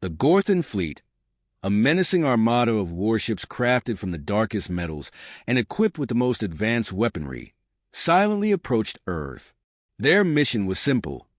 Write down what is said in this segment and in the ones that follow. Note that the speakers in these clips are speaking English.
The Gorthan fleet, a menacing armada of warships crafted from the darkest metals and equipped with the most advanced weaponry, silently approached Earth. Their mission was simple: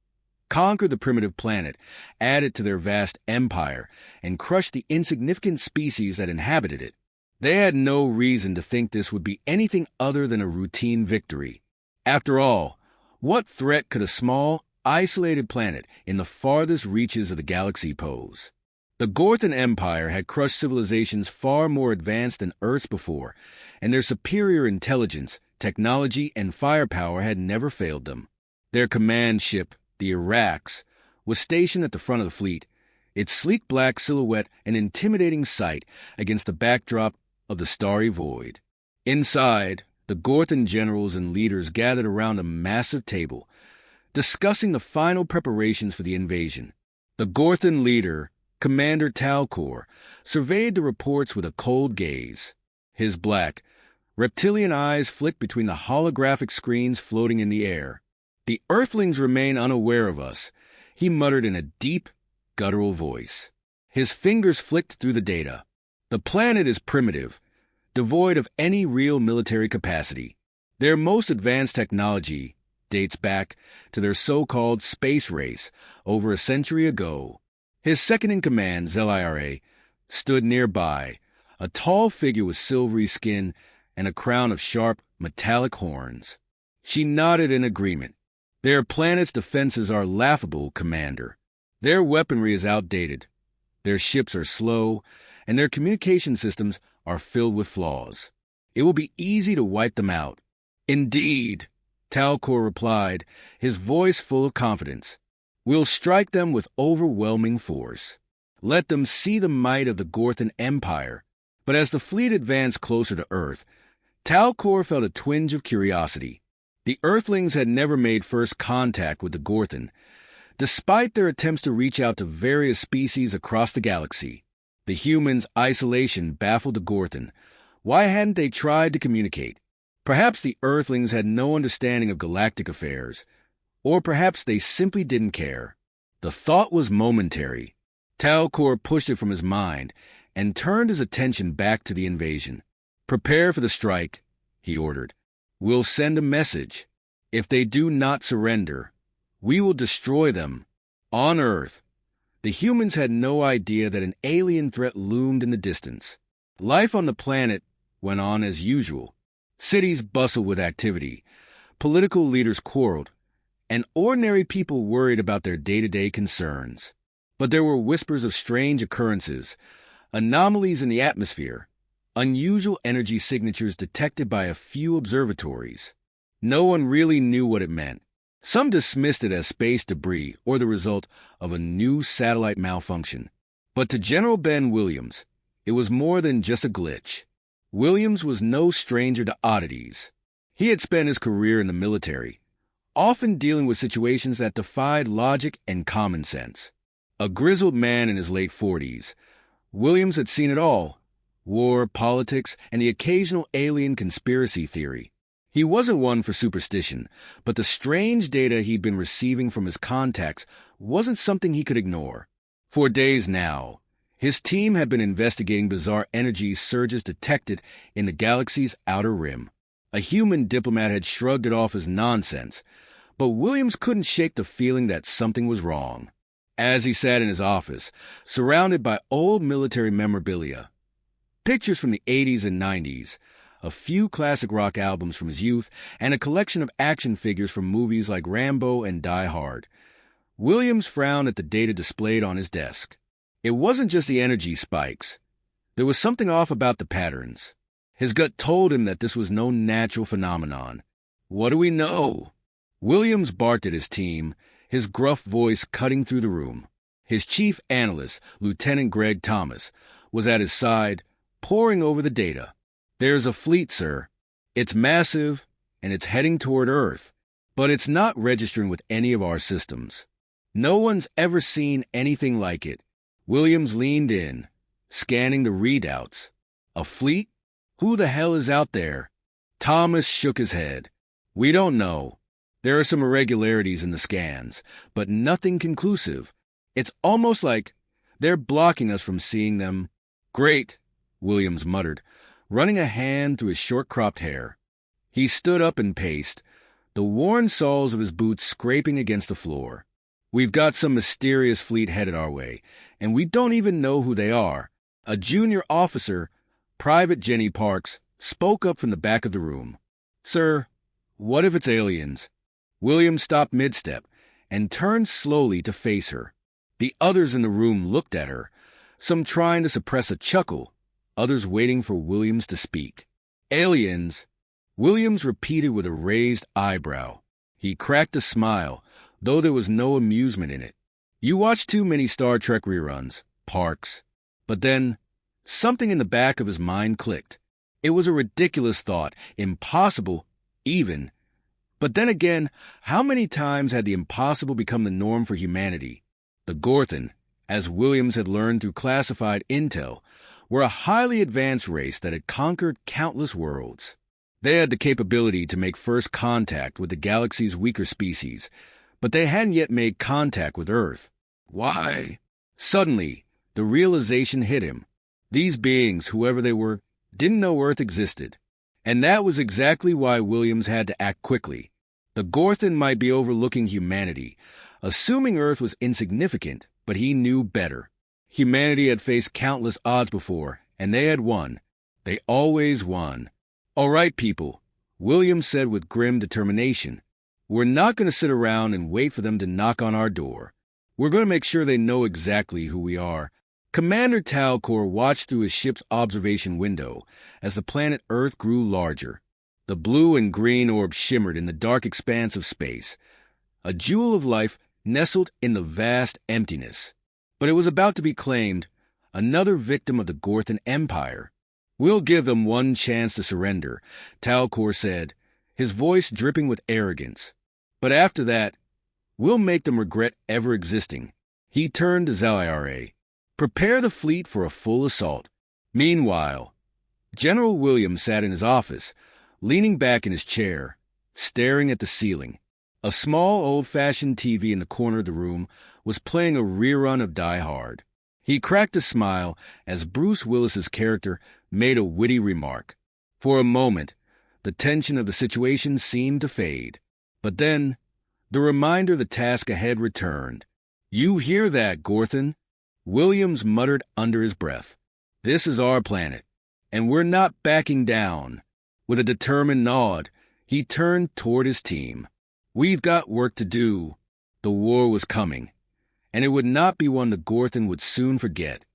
conquer the primitive planet, add it to their vast empire, and crush the insignificant species that inhabited it. They had no reason to think this would be anything other than a routine victory. After all, what threat could a small, isolated planet in the farthest reaches of the galaxy pose? The Gorthan Empire had crushed civilizations far more advanced than Earth's before, and their superior intelligence, technology, and firepower had never failed them. Their command ship, the Irax, was stationed at the front of the fleet, its sleek black silhouette an intimidating sight against the backdrop of the starry void. Inside, the Gorthan generals and leaders gathered around a massive table, discussing the final preparations for the invasion. The Gorthan leader, Commander Talcor, surveyed the reports with a cold gaze. His black, reptilian eyes flicked between the holographic screens floating in the air. "The Earthlings remain unaware of us," he muttered in a deep, guttural voice. His fingers flicked through the data. "The planet is primitive, devoid of any real military capacity. Their most advanced technology dates back to their so-called space race over a century ago." His second-in-command, Zelira, stood nearby, a tall figure with silvery skin and a crown of sharp, metallic horns. She nodded in agreement. "Their planet's defenses are laughable, Commander. Their weaponry is outdated, their ships are slow, and their communication systems are filled with flaws. It will be easy to wipe them out." "Indeed," Talcor replied, his voice full of confidence. "We'll strike them with overwhelming force. Let them see the might of the Gorthan Empire." But as the fleet advanced closer to Earth, Talcor felt a twinge of curiosity. The Earthlings had never made first contact with the Gorthan, despite their attempts to reach out to various species across the galaxy. The humans' isolation baffled the Gorthan. Why hadn't they tried to communicate? Perhaps the Earthlings had no understanding of galactic affairs, or perhaps they simply didn't care. The thought was momentary. Talcor pushed it from his mind and turned his attention back to the invasion. "Prepare for the strike," he ordered. "We'll send a message. If they do not surrender, we will destroy them." On Earth, the humans had no idea that an alien threat loomed in the distance. Life on the planet went on as usual. Cities bustled with activity. Political leaders quarreled, and ordinary people worried about their day-to-day concerns. But there were whispers of strange occurrences, anomalies in the atmosphere, unusual energy signatures detected by a few observatories. No one really knew what it meant. Some dismissed it as space debris or the result of a new satellite malfunction. But to General Ben Williams, it was more than just a glitch. Williams was no stranger to oddities. He had spent his career in the military, often dealing with situations that defied logic and common sense. A grizzled man in his late 40s, Williams had seen it all: war, politics, and the occasional alien conspiracy theory. He wasn't one for superstition, but the strange data he'd been receiving from his contacts wasn't something he could ignore. For days now, his team had been investigating bizarre energy surges detected in the galaxy's outer rim. A human diplomat had shrugged it off as nonsense, but Williams couldn't shake the feeling that something was wrong. As he sat in his office, surrounded by old military memorabilia, pictures from the 80s and 90s, a few classic rock albums from his youth, and a collection of action figures from movies like Rambo and Die Hard, Williams frowned at the data displayed on his desk. It wasn't just the energy spikes. There was something off about the patterns. His gut told him that this was no natural phenomenon. "What do we know?" Williams barked at his team, his gruff voice cutting through the room. His chief analyst, Lieutenant Greg Thomas, was at his side, poring over the data. "There's a fleet, sir. It's massive, and it's heading toward Earth, but it's not registering with any of our systems. No one's ever seen anything like it." Williams leaned in, scanning the readouts. "A fleet? Who the hell is out there?" Thomas shook his head. "We don't know. There are some irregularities in the scans, but nothing conclusive. It's almost like They're blocking us from seeing them. Great, Williams muttered, running a hand through his short-cropped hair. He stood up and paced, the worn soles of his boots scraping against the floor. We've got some mysterious fleet headed our way, and we don't even know who they are. A junior officer, Private Jenny Parks, spoke up from the back of the room. Sir, what if it's aliens? William stopped mid-step and turned slowly to face her. The others in the room looked at her, some trying to suppress a chuckle, others waiting for Williams to speak. Aliens, Williams repeated with a raised eyebrow. He cracked a smile, though there was no amusement in it. You watch too many Star Trek reruns, Parks. But then, something in the back of his mind clicked. It was a ridiculous thought, impossible, even. But then again, how many times had the impossible become the norm for humanity? The Gorthan, as Williams had learned through classified intel, were a highly advanced race that had conquered countless worlds. They had the capability to make first contact with the galaxy's weaker species, but they hadn't yet made contact with Earth. Why? Suddenly, the realization hit him. These beings, whoever they were, didn't know Earth existed. And that was exactly why Williams had to act quickly. The Gorthan might be overlooking humanity, assuming Earth was insignificant, but he knew better. Humanity had faced countless odds before, and they had won. They always won. All right, people, Williams said with grim determination. We're not going to sit around and wait for them to knock on our door. We're going to make sure they know exactly who we are. Commander Talcor watched through his ship's observation window as the planet Earth grew larger. The blue and green orbs shimmered in the dark expanse of space, a jewel of life nestled in the vast emptiness. But it was about to be claimed, another victim of the Gorthan Empire. We'll give them one chance to surrender, Talcor said, his voice dripping with arrogance. But after that, we'll make them regret ever existing. He turned to Zaliare. Prepare the fleet for a full assault. Meanwhile, General Williams sat in his office, leaning back in his chair, staring at the ceiling. A small, old-fashioned TV in the corner of the room was playing a rerun of Die Hard. He cracked a smile as Bruce Willis's character made a witty remark. For a moment, the tension of the situation seemed to fade. But then, the reminder of the task ahead returned. You hear that, Gorthan? Williams muttered under his breath. This is our planet, and we're not backing down. With a determined nod, he turned toward his team. We've got work to do. The war was coming, and it would not be one the Gorthan would soon forget.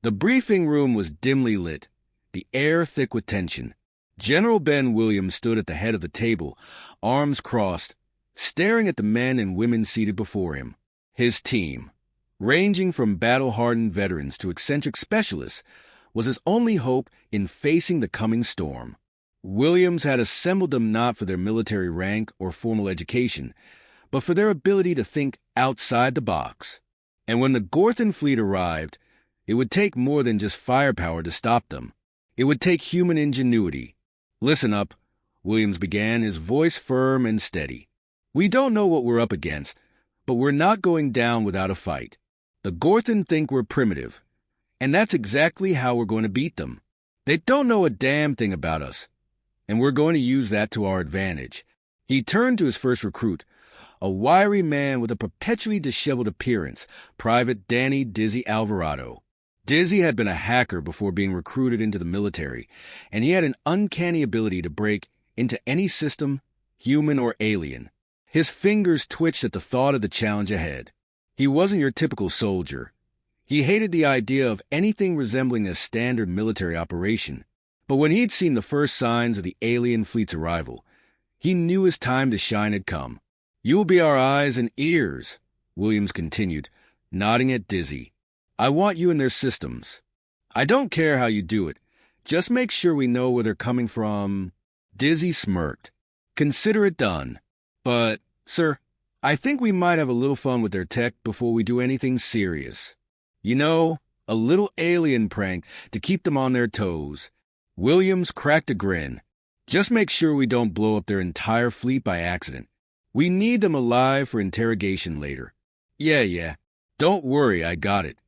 The briefing room was dimly lit, the air thick with tension. General Ben Williams stood at the head of the table, arms crossed, staring at the men and women seated before him. His team, ranging from battle-hardened veterans to eccentric specialists, was his only hope in facing the coming storm. Williams had assembled them not for their military rank or formal education, but for their ability to think outside the box. And when the Gorthan fleet arrived, it would take more than just firepower to stop them. It would take human ingenuity. Listen up, Williams began, his voice firm and steady. We don't know what we're up against, but we're not going down without a fight. The Gorthan think we're primitive, and that's exactly how we're going to beat them. They don't know a damn thing about us, and we're going to use that to our advantage. He turned to his first recruit, a wiry man with a perpetually disheveled appearance, Private Danny Dizzy Alvarado. Dizzy had been a hacker before being recruited into the military, and he had an uncanny ability to break into any system, human or alien. His fingers twitched at the thought of the challenge ahead. He wasn't your typical soldier. He hated the idea of anything resembling a standard military operation. But when he'd seen the first signs of the alien fleet's arrival, he knew his time to shine had come. You'll be our eyes and ears, Williams continued, nodding at Dizzy. I want you in their systems. I don't care how you do it. Just make sure we know where they're coming from. Dizzy smirked. Consider it done. But, sir, I think we might have a little fun with their tech before we do anything serious. You know, a little alien prank to keep them on their toes. Williams cracked a grin. Just make sure we don't blow up their entire fleet by accident. We need them alive for interrogation later. Yeah. Don't worry, I got it.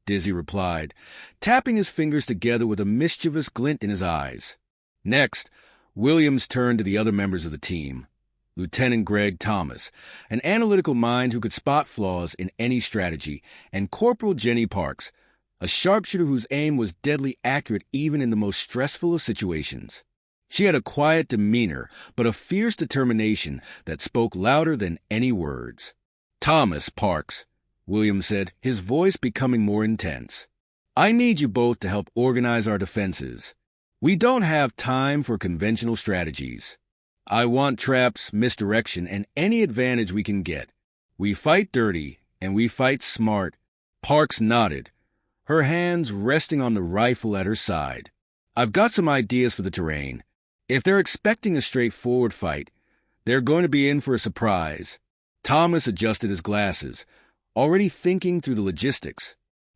Dizzy replied, tapping his fingers together with a mischievous glint in his eyes. Next, Williams turned to the other members of the team. Lieutenant Greg Thomas, an analytical mind who could spot flaws in any strategy, and Corporal Jenny Parks, a sharpshooter whose aim was deadly accurate even in the most stressful of situations. She had a quiet demeanor, but a fierce determination that spoke louder than any words. "Thomas, Parks," Williams said, his voice becoming more intense. "I need you both to help organize our defenses. We don't have time for conventional strategies. I want traps, misdirection, and any advantage we can get. We fight dirty, and we fight smart." Parks nodded, her hands resting on the rifle at her side. "I've got some ideas for the terrain. If they're expecting a straightforward fight, they're going to be in for a surprise." Thomas adjusted his glasses, already thinking through the logistics.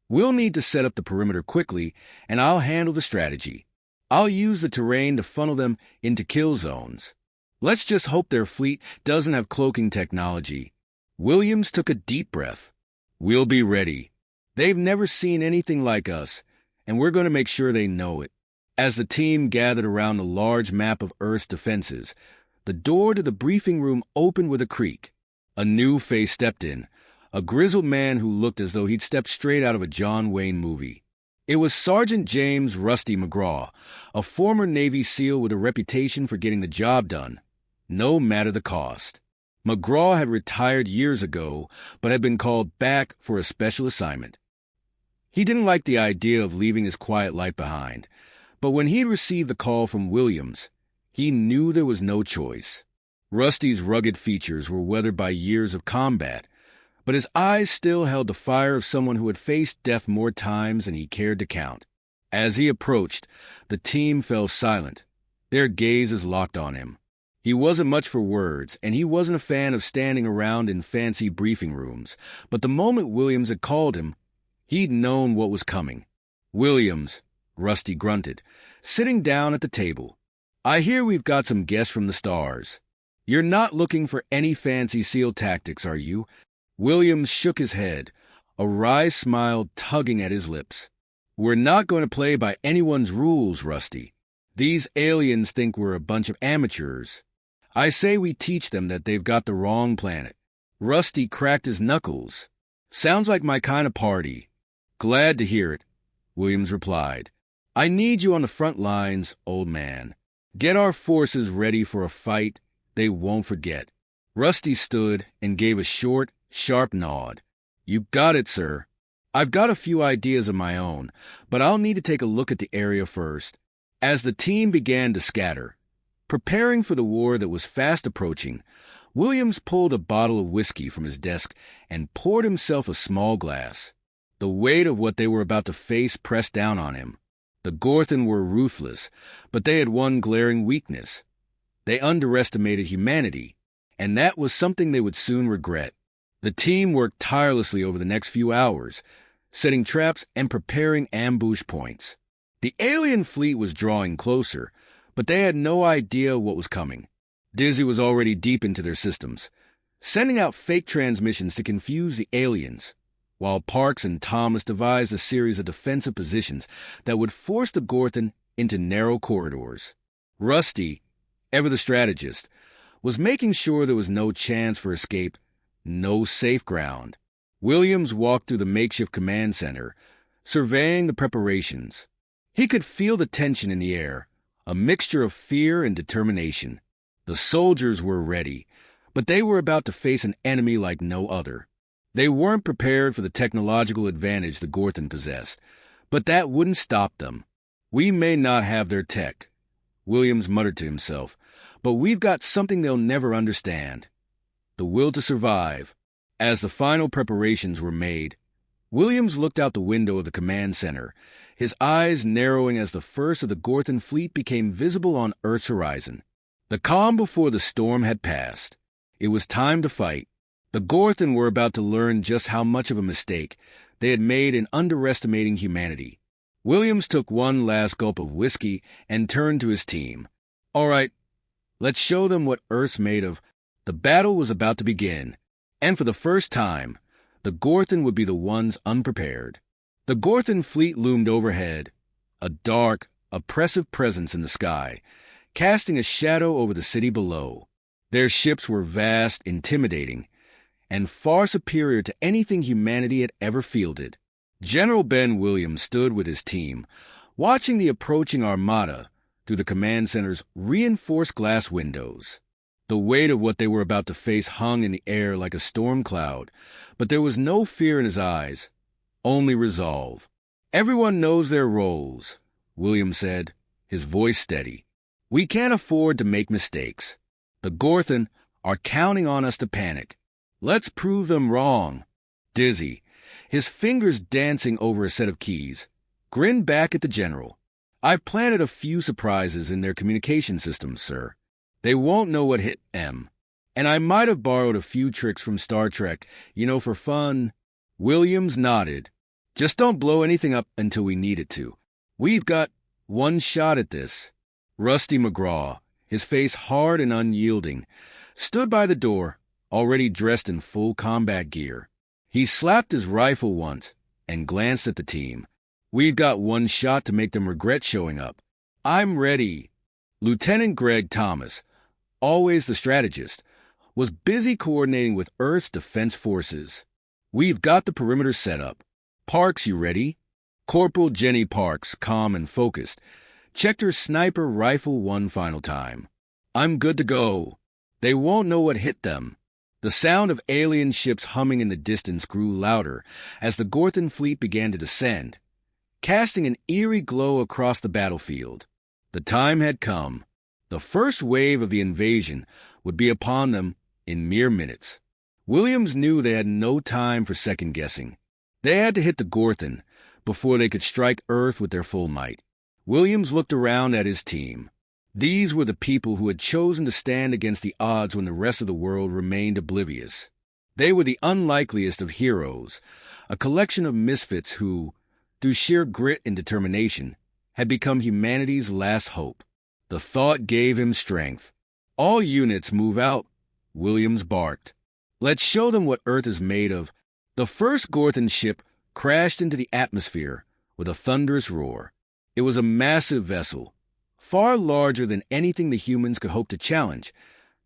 "We'll need to set up the perimeter quickly, and I'll handle the strategy. I'll use the terrain to funnel them into kill zones. Let's just hope their fleet doesn't have cloaking technology." Williams took a deep breath. "We'll be ready. They've never seen anything like us, and we're going to make sure they know it." As the team gathered around the large map of Earth's defenses, the door to the briefing room opened with a creak. A new face stepped in, a grizzled man who looked as though he'd stepped straight out of a John Wayne movie. It was Sergeant James "Rusty" McGraw, a former Navy SEAL with a reputation for getting the job done, no matter the cost. McGraw had retired years ago, but had been called back for a special assignment. He didn't like the idea of leaving his quiet life behind, but when he received the call from Williams, he knew there was no choice. Rusty's rugged features were weathered by years of combat, but his eyes still held the fire of someone who had faced death more times than he cared to count. As he approached, the team fell silent, their gazes locked on him. He wasn't much for words, and he wasn't a fan of standing around in fancy briefing rooms, but the moment Williams had called him, he'd known what was coming. "Williams," Rusty grunted, sitting down at the table. "I hear we've got some guests from the stars. You're not looking for any fancy SEAL tactics, are you?" Williams shook his head, a wry smile tugging at his lips. "We're not going to play by anyone's rules, Rusty. These aliens think we're a bunch of amateurs. I say we teach them that they've got the wrong planet." Rusty cracked his knuckles. "Sounds like my kind of party." "Glad to hear it," Williams replied. "I need you on the front lines, old man. Get our forces ready for a fight they won't forget." Rusty stood and gave a short, sharp nod. "You got it, sir. I've got a few ideas of my own, but I'll need to take a look at the area first." As the team began to scatter, preparing for the war that was fast approaching, Williams pulled a bottle of whiskey from his desk and poured himself a small glass. The weight of what they were about to face pressed down on him. The Gorthan were ruthless, but they had one glaring weakness. They underestimated humanity, and that was something they would soon regret. The team worked tirelessly over the next few hours, setting traps and preparing ambush points. The alien fleet was drawing closer, but they had no idea what was coming. Dizzy was already deep into their systems, sending out fake transmissions to confuse the aliens, while Parks and Thomas devised a series of defensive positions that would force the Gorthan into narrow corridors. Rusty, ever the strategist, was making sure there was no chance for escape, no safe ground. Williams walked through the makeshift command center, surveying the preparations. He could feel the tension in the air, a mixture of fear and determination. The soldiers were ready, but they were about to face an enemy like no other. They weren't prepared for the technological advantage the Gorthan possessed, but that wouldn't stop them. "We may not have their tech," Williams muttered to himself, "but we've got something they'll never understand: the will to survive." As the final preparations were made, Williams looked out the window of the command center, his eyes narrowing as the first of the Gorthan fleet became visible on Earth's horizon. The calm before the storm had passed. It was time to fight. The Gorthan were about to learn just how much of a mistake they had made in underestimating humanity. Williams took one last gulp of whiskey and turned to his team. "All right, let's show them what Earth's made of." The battle was about to begin, and for the first time, the Gorthan would be the ones unprepared. The Gorthon fleet loomed overhead, a dark, oppressive presence in the sky, casting a shadow over the city below. Their ships were vast, intimidating, and far superior to anything humanity had ever fielded. General Ben Williams stood with his team, watching the approaching armada through the command center's reinforced glass windows. The weight of what they were about to face hung in the air like a storm cloud, but there was no fear in his eyes, only resolve. "Everyone knows their roles," Williams said, his voice steady. "We can't afford to make mistakes. The Gorthon are counting on us to panic. Let's prove them wrong." Dizzy, his fingers dancing over a set of keys, grinned back at the general. "I've planted a few surprises in their communication systems, sir. They won't know what hit them. And I might have borrowed a few tricks from Star Trek, for fun." Williams nodded. "Just don't blow anything up until we need it to. We've got one shot at this." Rusty McGraw, his face hard and unyielding, stood by the door, already dressed in full combat gear. He slapped his rifle once and glanced at the team. "We've got one shot to make them regret showing up. I'm ready." Lieutenant Greg Thomas, always the strategist, was busy coordinating with Earth's defense forces. "We've got the perimeter set up. Parks, you ready?" Corporal Jenny Parks, calm and focused, checked her sniper rifle one final time. "I'm good to go. They won't know what hit them." The sound of alien ships humming in the distance grew louder as the Gorthon fleet began to descend, casting an eerie glow across the battlefield. The time had come. The first wave of the invasion would be upon them in mere minutes. Williams knew they had no time for second-guessing. They had to hit the Gorthon before they could strike Earth with their full might. Williams looked around at his team. These were the people who had chosen to stand against the odds when the rest of the world remained oblivious. They were the unlikeliest of heroes, a collection of misfits who, through sheer grit and determination, had become humanity's last hope. The thought gave him strength. "All units move out," Williams barked. "Let's show them what Earth is made of." The first Gorthon ship crashed into the atmosphere with a thunderous roar. It was a massive vessel, far larger than anything the humans could hope to challenge,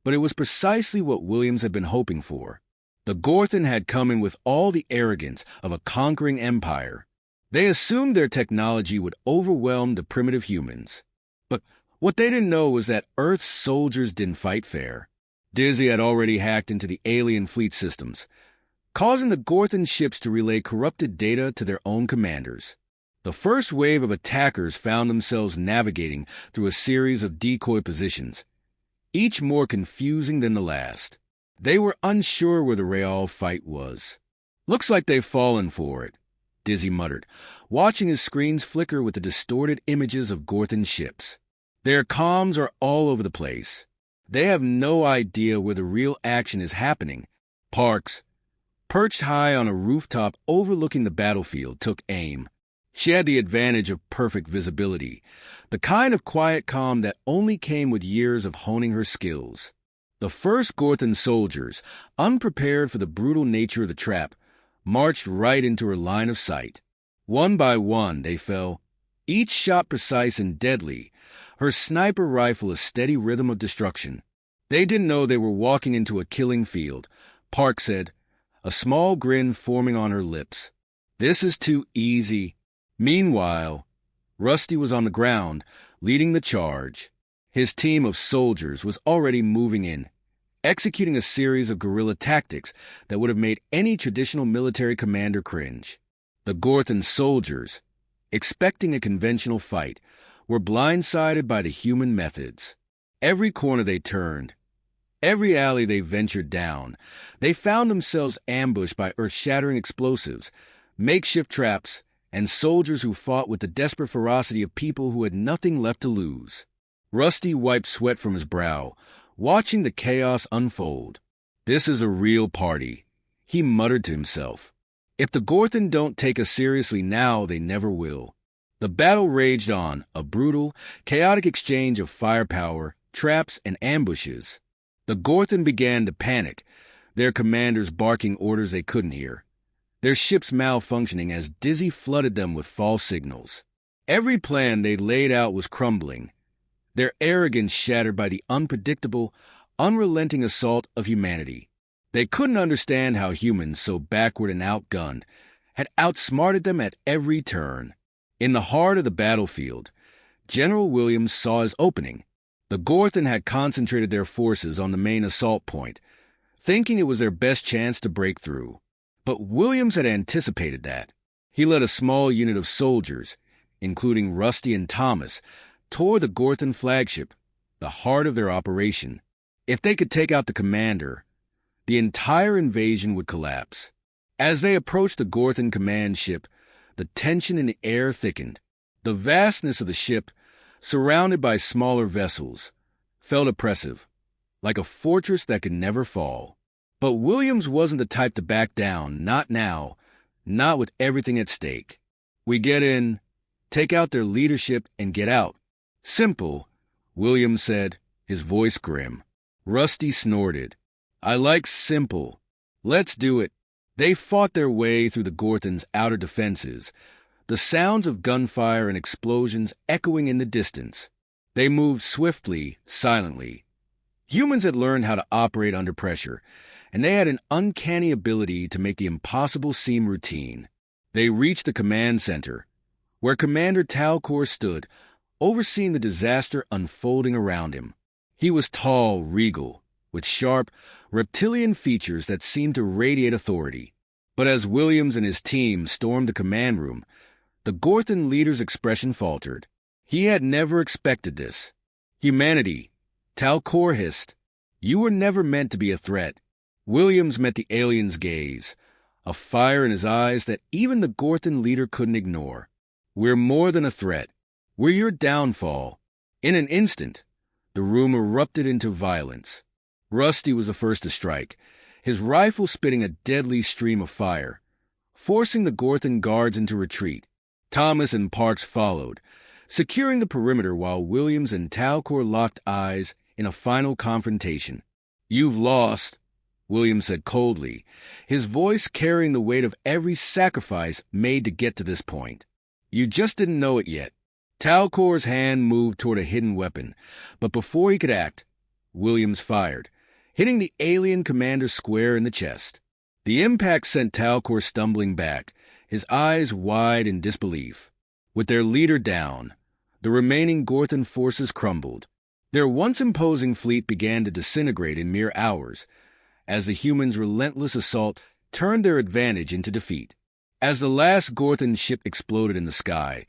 but it was precisely what Williams had been hoping for. The Gorthon had come in with all the arrogance of a conquering empire. They assumed their technology would overwhelm the primitive humans. But what they didn't know was that Earth's soldiers didn't fight fair. Dizzy had already hacked into the alien fleet systems, causing the Gorthon ships to relay corrupted data to their own commanders. The first wave of attackers found themselves navigating through a series of decoy positions, each more confusing than the last. They were unsure where the real fight was. "Looks like they've fallen for it," Dizzy muttered, watching his screens flicker with the distorted images of Gorthon ships. "Their comms are all over the place. They have no idea where the real action is happening." Parks, perched high on a rooftop overlooking the battlefield, took aim. She had the advantage of perfect visibility, the kind of quiet calm that only came with years of honing her skills. The first Gorthon soldiers, unprepared for the brutal nature of the trap, marched right into her line of sight. One by one they fell, each shot precise and deadly, her sniper rifle a steady rhythm of destruction. They didn't know they were walking into a killing field, Park said, a small grin forming on her lips. "This is too easy." Meanwhile, Rusty was on the ground, leading the charge. His team of soldiers was already moving in, executing a series of guerrilla tactics that would have made any traditional military commander cringe. The Gorthon soldiers, expecting a conventional fight, were blindsided by the human methods. Every corner they turned, every alley they ventured down, they found themselves ambushed by earth-shattering explosives, makeshift traps, and soldiers who fought with the desperate ferocity of people who had nothing left to lose. Rusty wiped sweat from his brow, watching the chaos unfold. "This is a real party," he muttered to himself. "If the Gorthon don't take us seriously now, they never will." The battle raged on, a brutal, chaotic exchange of firepower, traps, and ambushes. The Gorthon began to panic, their commanders barking orders they couldn't hear. their ship's malfunctioning as Dizzy flooded them with false signals. Every plan they'd laid out was crumbling, their arrogance shattered by the unpredictable, unrelenting assault of humanity. They couldn't understand how humans, so backward and outgunned, had outsmarted them at every turn. In the heart of the battlefield, General Williams saw his opening. The Gorthon had concentrated their forces on the main assault point, thinking it was their best chance to break through. But Williams had anticipated that. He led a small unit of soldiers, including Rusty and Thomas, toward the Gorthon flagship, the heart of their operation. If they could take out the commander, the entire invasion would collapse. As they approached the Gorthon command ship, the tension in the air thickened. The vastness of the ship, surrounded by smaller vessels, felt oppressive, like a fortress that could never fall. But Williams wasn't the type to back down, not now, not with everything at stake. We get in, take out their leadership, and get out. Simple, Williams said, his voice grim. Rusty snorted. I like simple. Let's do it. They fought their way through the Gorthon's outer defenses, the sounds of gunfire and explosions echoing in the distance. They moved swiftly, silently. Humans had learned how to operate under pressure, and they had an uncanny ability to make the impossible seem routine. They reached the command center, where Commander Talcor stood, overseeing the disaster unfolding around him. He was tall, regal, with sharp, reptilian features that seemed to radiate authority. But as Williams and his team stormed the command room, the Gorthon leader's expression faltered. He had never expected this. Humanity, Talcor hissed, you were never meant to be a threat. Williams met the alien's gaze, a fire in his eyes that even the Gorthon leader couldn't ignore. We're more than a threat. We're your downfall. In an instant, the room erupted into violence. Rusty was the first to strike, his rifle spitting a deadly stream of fire, forcing the Gorthon guards into retreat. Thomas and Parks followed, securing the perimeter while Williams and Talcor locked eyes in a final confrontation. You've lost, Williams said coldly, his voice carrying the weight of every sacrifice made to get to this point. You just didn't know it yet. Talcor's hand moved toward a hidden weapon, but before he could act, Williams fired, hitting the alien commander square in the chest. The impact sent Talcor stumbling back, his eyes wide in disbelief. With their leader down, the remaining Gorthon forces crumbled. Their once imposing fleet began to disintegrate in mere hours, as the humans' relentless assault turned their advantage into defeat. As the last Gorthon ship exploded in the sky,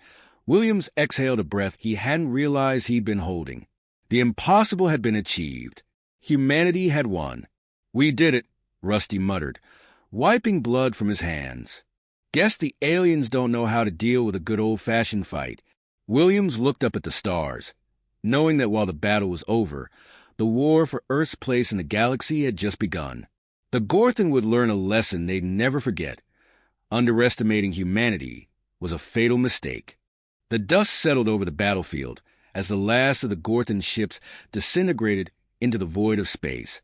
Williams exhaled a breath he hadn't realized he'd been holding. The impossible had been achieved. Humanity had won. We did it, Rusty muttered, wiping blood from his hands. Guess the aliens don't know how to deal with a good old-fashioned fight. Williams looked up at the stars, knowing that while the battle was over, the war for Earth's place in the galaxy had just begun. The Gorthon would learn a lesson they'd never forget. Underestimating humanity was a fatal mistake. The dust settled over the battlefield as the last of the Gorthon ships disintegrated into the void of space,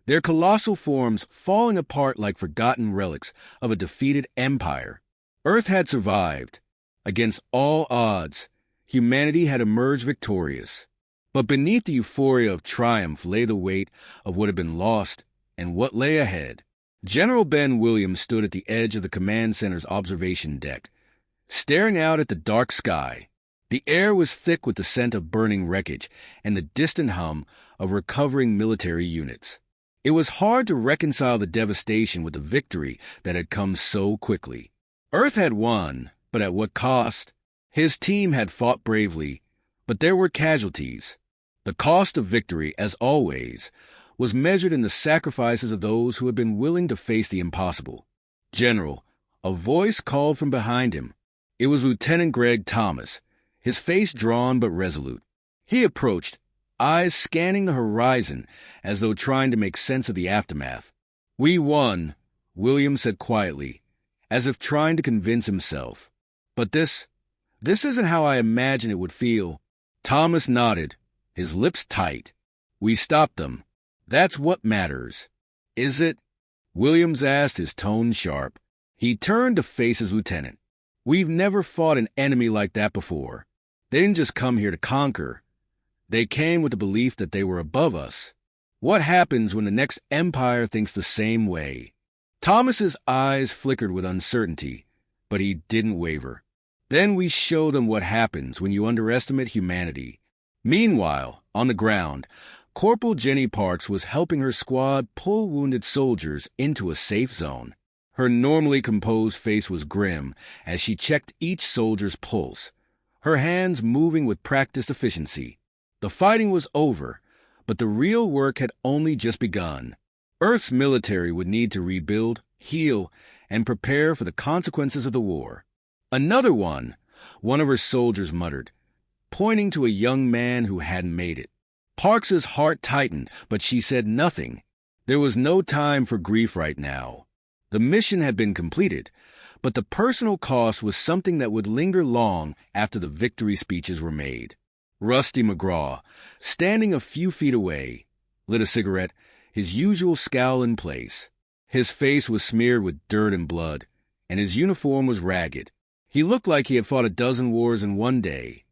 their colossal forms falling apart like forgotten relics of a defeated empire. Earth had survived. Against all odds, humanity had emerged victorious. But beneath the euphoria of triumph lay the weight of what had been lost and what lay ahead. General Ben Williams stood at the edge of the command center's observation deck, staring out at the dark sky. The air was thick with the scent of burning wreckage and the distant hum of recovering military units. It was hard to reconcile the devastation with the victory that had come so quickly. Earth had won, but at what cost? His team had fought bravely, but there were casualties. The cost of victory, as always, was measured in the sacrifices of those who had been willing to face the impossible. General, a voice called from behind him. It was Lieutenant Greg Thomas, his face drawn but resolute. He approached, eyes scanning the horizon as though trying to make sense of the aftermath. We won, Williams said quietly, as if trying to convince himself. But this isn't how I imagined it would feel. Thomas nodded, his lips tight. We stopped them. That's what matters. Is it? Williams asked, his tone sharp. He turned to face his lieutenant. We've never fought an enemy like that before. They didn't just come here to conquer. They came with the belief that they were above us. What happens when the next empire thinks the same way? Thomas's eyes flickered with uncertainty, but he didn't waver. Then we show them what happens when you underestimate humanity. Meanwhile, on the ground, Corporal Jenny Parks was helping her squad pull wounded soldiers into a safe zone. Her normally composed face was grim as she checked each soldier's pulse, her hands moving with practiced efficiency. The fighting was over, but the real work had only just begun. Earth's military would need to rebuild, heal, and prepare for the consequences of the war. Another one of her soldiers muttered, pointing to a young man who hadn't made it. Parks's heart tightened, but she said nothing. There was no time for grief right now. The mission had been completed, but the personal cost was something that would linger long after the victory speeches were made. Rusty McGraw, standing a few feet away, lit a cigarette, his usual scowl in place. His face was smeared with dirt and blood, and his uniform was ragged. He looked like he had fought a dozen wars in one day,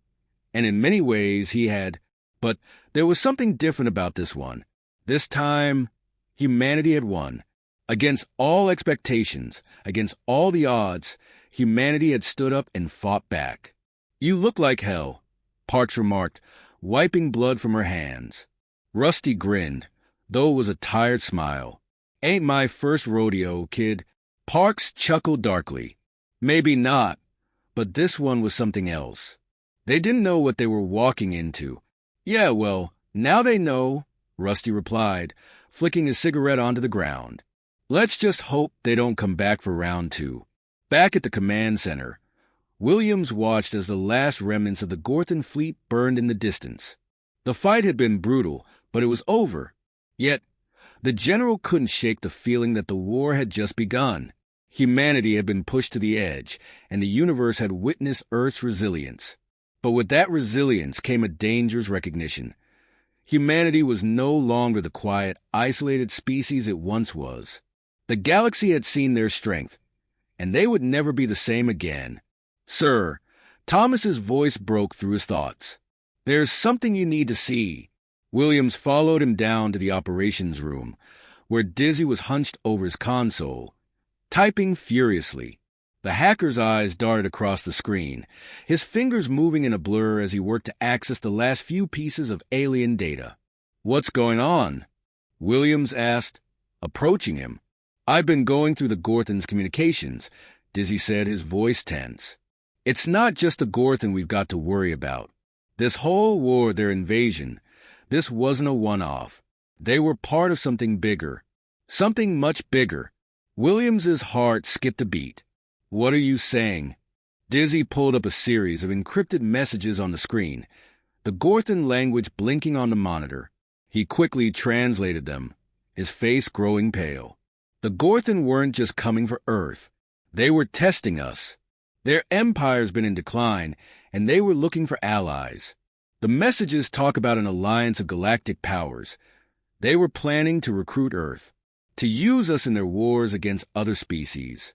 and in many ways he had, but there was something different about this one. This time, humanity had won. Against all expectations, against all the odds, humanity had stood up and fought back. "You look like hell," Parks remarked, wiping blood from her hands. Rusty grinned, though it was a tired smile. "Ain't my first rodeo, kid." Parks chuckled darkly. "Maybe not, but this one was something else." They didn't know what they were walking into. "Yeah, well, now they know," Rusty replied, flicking his cigarette onto the ground. "Let's just hope they don't come back for round two." Back at the command center, Williams watched as the last remnants of the Gorthon fleet burned in the distance. The fight had been brutal, but it was over. Yet, the general couldn't shake the feeling that the war had just begun. Humanity had been pushed to the edge, and the universe had witnessed Earth's resilience. But with that resilience came a dangerous recognition. Humanity was no longer the quiet, isolated species it once was. The galaxy had seen their strength, and they would never be the same again. "Sir," Thomas's voice broke through his thoughts. "There's something you need to see." Williams followed him down to the operations room, where Dizzy was hunched over his console, typing furiously. The hacker's eyes darted across the screen, his fingers moving in a blur as he worked to access the last few pieces of alien data. "What's going on?" Williams asked, approaching him. "I've been going through the Gorthon's communications," Dizzy said, his voice tense. "It's not just the Gorthon we've got to worry about. This whole war, their invasion, this wasn't a one-off. They were part of something bigger. Something much bigger." Williams's heart skipped a beat. "What are you saying?" Dizzy pulled up a series of encrypted messages on the screen, the Gorthon language blinking on the monitor. He quickly translated them, his face growing pale. The Gorthon weren't just coming for Earth. They were testing us. Their empire's been in decline, and they were looking for allies. The messages talk about an alliance of galactic powers. They were planning to recruit Earth, to use us in their wars against other species.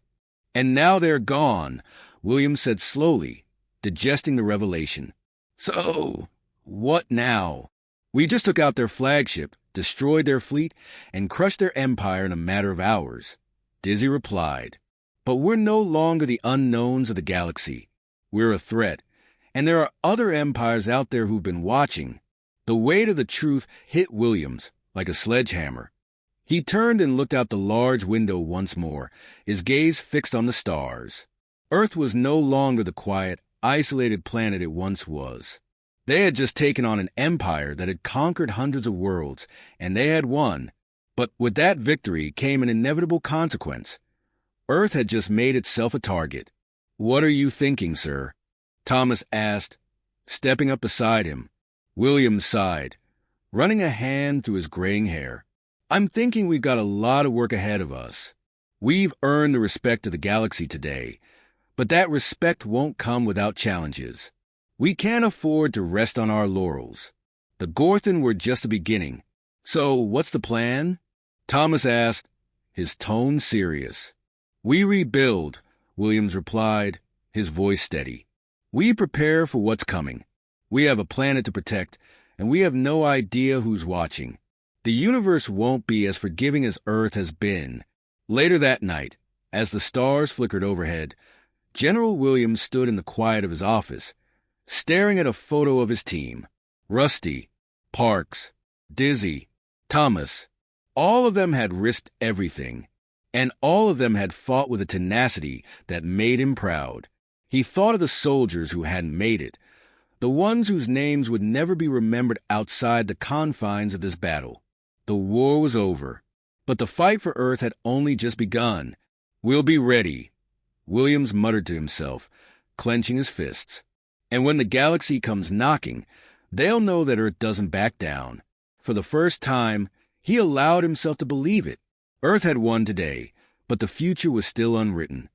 "And now they're gone," Williams said slowly, digesting the revelation. "So, what now?" "We just took out their flagship, destroyed their fleet, and crushed their empire in a matter of hours," Dizzy replied. "But we're no longer the unknowns of the galaxy. We're a threat, and there are other empires out there who've been watching." The weight of the truth hit Williams like a sledgehammer. He turned and looked out the large window once more, his gaze fixed on the stars. Earth was no longer the quiet, isolated planet it once was. They had just taken on an empire that had conquered hundreds of worlds, and they had won. But with that victory came an inevitable consequence. Earth had just made itself a target. "What are you thinking, sir?" Thomas asked, stepping up beside him. Williams sighed, running a hand through his graying hair. "I'm thinking we've got a lot of work ahead of us. We've earned the respect of the galaxy today, but that respect won't come without challenges. We can't afford to rest on our laurels. The Gorthon were just the beginning. So what's the plan?" Thomas asked, his tone serious. "We rebuild," Williams replied, his voice steady. "We prepare for what's coming. We have a planet to protect, and we have no idea who's watching. The universe won't be as forgiving as Earth has been." Later that night, as the stars flickered overhead, General Williams stood in the quiet of his office, staring at a photo of his team. Rusty, Parks, Dizzy, Thomas, all of them had risked everything, and all of them had fought with a tenacity that made him proud. He thought of the soldiers who hadn't made it, the ones whose names would never be remembered outside the confines of this battle. The war was over, but the fight for Earth had only just begun. "We'll be ready," Williams muttered to himself, clenching his fists. "And when the galaxy comes knocking, they'll know that Earth doesn't back down." For the first time, he allowed himself to believe it. Earth had won today, but the future was still unwritten.